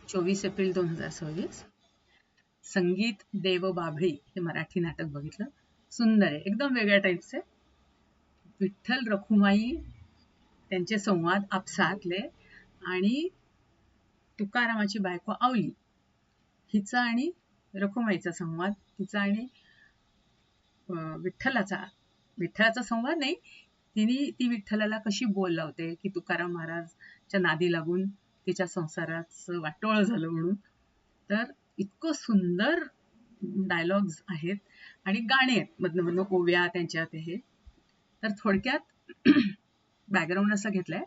24 April 2026. संगीत देव बाभळी हे मराठी नाटक बघितलं. सुंदर आहे, एकदम वेगळ्या टाईपचे. विठ्ठल रखुमाई त्यांचे संवाद आपसातले आणि तुकारामाची बायको आवली हिचा आणि रखुमाईचा संवाद, तिचा आणि विठ्ठलाचा संवाद नाही, ती विठ्ठलाला कशी बोल लावते की तुकाराम महाराजच्या नादी लागून तिच्या संसाराचं वाटोळं झालं म्हणून. तर इतकं सुंदर डायलॉग्स आहेत आणि गाणे आहेत, मधनं मधनं ओव्या त्यांच्यात हे. तर थोडक्यात बॅकग्राऊंड असं घेतलंय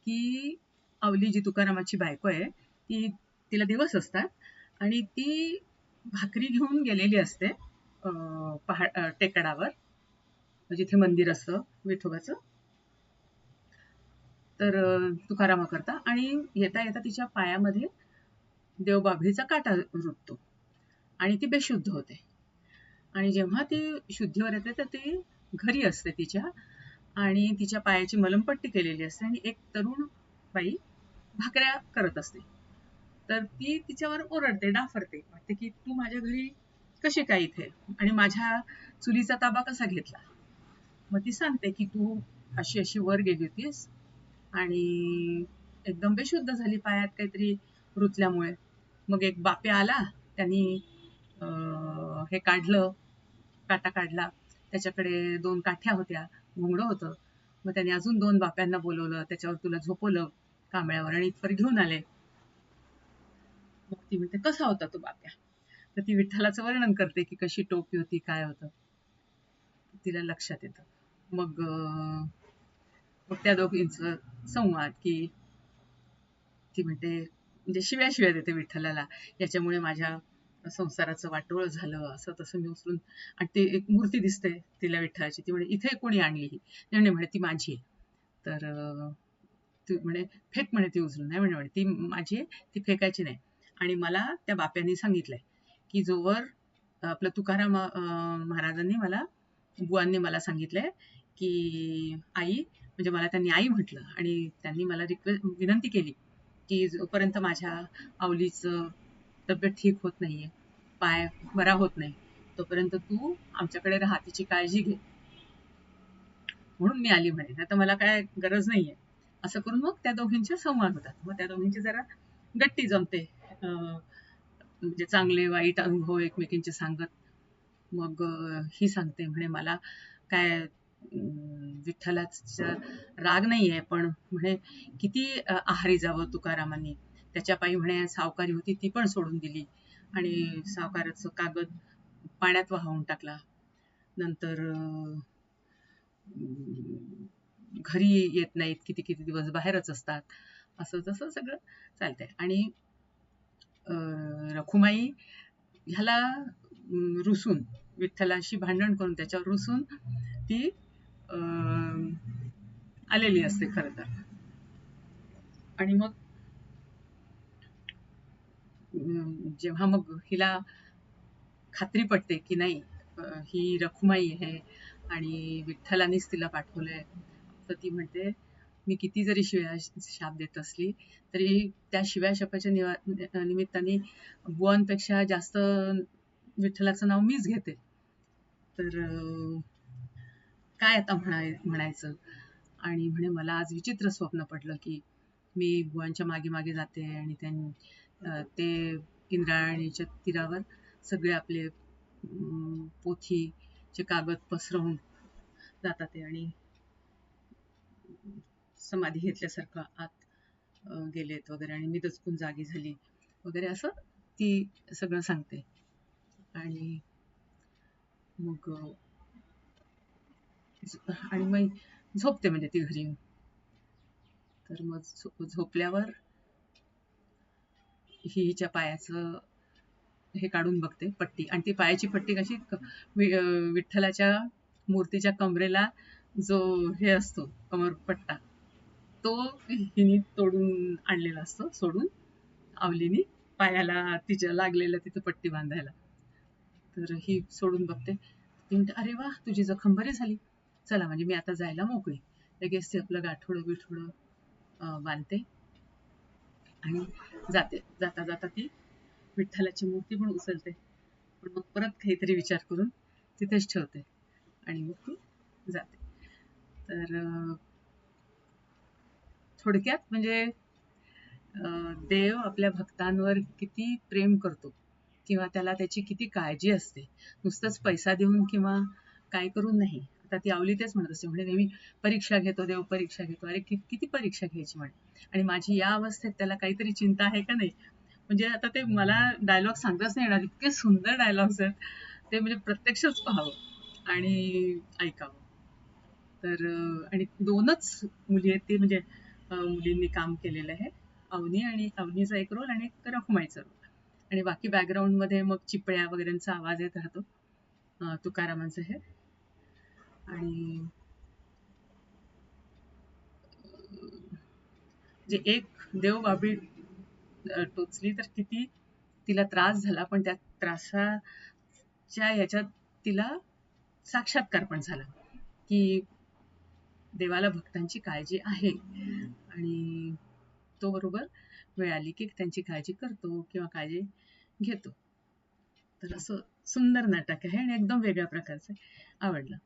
की आवली जी तुकारामाची बायको आहे तिला दिवस असतात आणि ती भाकरी घेऊन गेलेली असते टेकडावर, जिथे मंदिर असतं विठोबाचं. तर तुकारामाकरता, आणि येता येता तिच्या पायामध्ये देवबाभळीचा काटा रुततो आणि ती बेशुद्ध होते. आणि जेव्हा ती शुद्धीवर येते तर ती घरी असते तिच्या, आणि तिच्या पायाची मलमपट्टी केलेली असते आणि एक तरुण बाई भाकऱ्या करत असते. तर ती तिच्यावर ओरडते, डाफरते, म्हणते की तू माझ्या घरी कशी काय इथे आणि माझ्या चुलीचा ताबा कसा घेतला. मग ती सांगते की तू अशी अशी वर गेली होतीस आणि एकदम बेशुद्ध झाली पायात काहीतरी रुतल्यामुळे. मग एक बाप्या आला, त्यांनी हे काढलं, काटा काढला, त्याच्याकडे 2 काठ्या होत्या, घुंगडं होतं. मग त्याने अजून 2 बाप्यांना बोलवलं, त्याच्यावर तुला झोपवलं कांबळ्यावर आणि इथवर घेऊन आले. मग ती म्हणते कसा होता तो बाप्या. तर ती विठ्ठलाचं वर्णन करते की कशी टोपी होती, काय होतं, तिला लक्षात येतं. मग त्या दोघींचं संवाद की ती म्हणते, म्हणजे शिव्या देते विठ्ठलाला, याच्यामुळे माझ्या संसाराचं वाटोळं झालं, असं तसं मी उचलून. आणि ती एक मूर्ती दिसते तिला विठ्ठलाची, ती म्हणे इथे कोणी आणली ही. म्हणे ती माझी आहे. तर ती म्हणे फेक, म्हणे ती उचलून. नाही म्हणे ती माझी आहे, ती फेकायची नाही. आणि मला त्या बाप्यांनी सांगितलंय की जोवर आपलं तुकाराम महाराजांनी बुवांनी मला सांगितलंय की आई, म्हणजे मला त्यांनी आई म्हटलं, आणि त्यांनी मला विनंती केली की जोपर्यंत माझ्या आवलीचं तब्येत ठीक होत नाहीये, पाय बरा होत नाही, तोपर्यंत तू आमच्याकडे राहा, तिची काळजी घे, म्हणून मी आली म्हणे, आता मला काय गरज नाहीये. असं करून मग त्या दोघींचे संवाद होतात. मग त्या दोघींची जरा गट्टी जमते, म्हणजे चांगले वाईट अनुभव एकमेकींचे सांगत. मग ही सांगते म्हणे मला काय विठ्ठलाचा राग नाहीये, पण म्हणे किती आहारी जावं तुकारामांनी, त्याच्या पायी म्हणे सावकारी होती ती पण सोडून दिली आणि सावकाराचं कागद पाण्यात वाहून टाकला. नंतर घरी येत नाहीत, किती किती दिवस बाहेरच असतात, असं तसं सगळं चालतंय. आणि रखुमाई ह्याला रुसून, विठ्ठलाशी भांडण करून त्याच्यावर रुसून ती आलेली असते खरं तर. आणि मग जेव्हा मग हिला खात्री पटते की नाही ही रखुमाई आहे आणि विठ्ठलानेच तिला पाठवलंय, तर ती म्हणते मी किती जरी शिव्या शाप देत असली तरी त्या शिव्या शापाच्या निमित्ताने बुवांपेक्षा जास्त विठ्ठलाचं नाव मीच घेते. तर काय आता म्हणायचं. आणि म्हणे मला आज विचित्र स्वप्न पडलं की मी बुवांच्या मागे मागे जाते आणि ते इंद्रायणीच्या तीरावर सगळे आपले पोथीचे कागद पसरवून जातात ते, आणि समाधी घेतल्यासारखं आत गेलेत वगैरे, आणि मी दचकून जागी झाली वगैरे, असं ती सगळं सांगते. आणि मग झोपते, म्हणजे ती घरी. तर मग झोपल्यावर हिच्या पायाचं हे काढून बघते पट्टी, आणि ती पायाची पट्टी कशी विठ्ठलाच्या मूर्तीच्या कमरेला जो हे असतो कमरपट्टा, तो हिने तोडून आणलेला असतो, सोडून आवलीने पायाला तिच्या लागलेला तिथं पट्टी बांधायला. तर ही सोडून बघते, ती म्हणते अरे वा तुझी जखम बरी झाली, चला म्हणजे मी आता जायला मोकळी. लगेच ते आपलं गाठोडं बिठोडं बांधते आणि जाते. जाता जाता ती विठ्ठलाची मूर्ती पण उचलते, पण मग परत काहीतरी विचार करून तिथेच ठेवते आणि मग ती जाते. तर थोडक्यात म्हणजे देव आपल्या भक्तांवर किती प्रेम करतो किंवा त्याला त्याची किती काळजी असते, नुसतंच पैसा देऊन किंवा काय करून नाही. आता ती आवली तेच म्हणत असते, म्हणजे नेहमी परीक्षा घेतो देव, परीक्षा घेतो. अरे किती परीक्षा घ्यायची म्हणे, आणि माझी या अवस्थेत त्याला काहीतरी चिंता आहे का नाही. म्हणजे आता ते मला डायलॉग सांगताच नाही येणार, इतके सुंदर डायलॉग्स आहेत ते, म्हणजे प्रत्यक्षच पाहावं आणि ऐकावं. तर आणि दोनच मुली आहेत ते, म्हणजे मुलींनी काम केलेलं आहे. अवनी आणि अवनीचा एक रोल आणि एक रखुमाईचा रोल, आणि बाकी बॅकग्राऊंडमध्ये मग चिपळ्या वगैरेंचा आवाज येत राहतो, तुकारामांचं हे. आणि जे एक देवबाभळी टोचली तर किती तिला त्रास झाला, पण त्या त्रासाच्या ह्याच्यात तिला साक्षात्कार पण झाला की देवाला भक्तांची काळजी आहे, आणि तो बरोबर वेळ आली की त्यांची काळजी करतो किंवा काळजी घेतो. तर असं सुंदर नाटक आहे आणि एकदम वेगळ्या प्रकारचं आवडलं.